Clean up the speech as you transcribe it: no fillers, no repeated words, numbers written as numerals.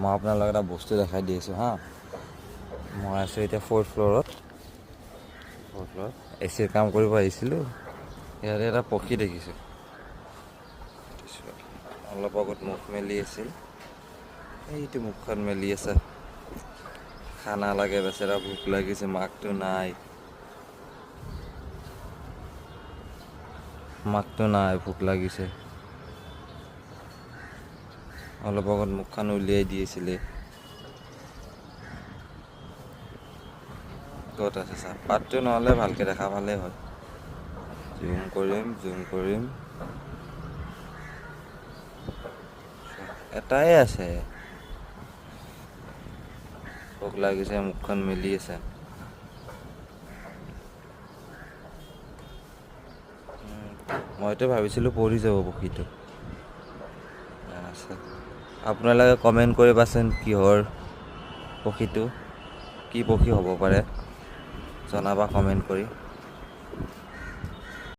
মই আপোনালোকক এটা বস্তু দেখাই দি আছোঁ হা। মই আছোঁ এতিয়া 4th ফ্ল'ৰত। এচিৰ কাম কৰিব আহিছিলোঁ। ইয়াতে এটা পক্ষী দেখিছোঁ। অলপ আগত মুখ মেলি আছিল, এইটো মুখখন মেলি আছে। খানা লাগে, বেচেৰা ভোক লাগিছে, মাকটো নাই। ভোক লাগিছে। অলপ আগত মুখখন উলিয়াই দিছিলে। ক'ত আছে চা, পাতটো নহ'লে ভালকৈ দেখা পালেই হয়। জুম কৰিম। এটাই আছে। ভোক লাগিছে, মুখখন মেলি আছে। মইতো ভাবিছিলোঁ পৰি যাব পক্ষীটো। আপোনালোকে কমেণ্ট কৰিবাচোন কিহৰ পক্ষীটো, কি পক্ষী হ'ব পাৰে, জনাবা কমেণ্ট কৰি।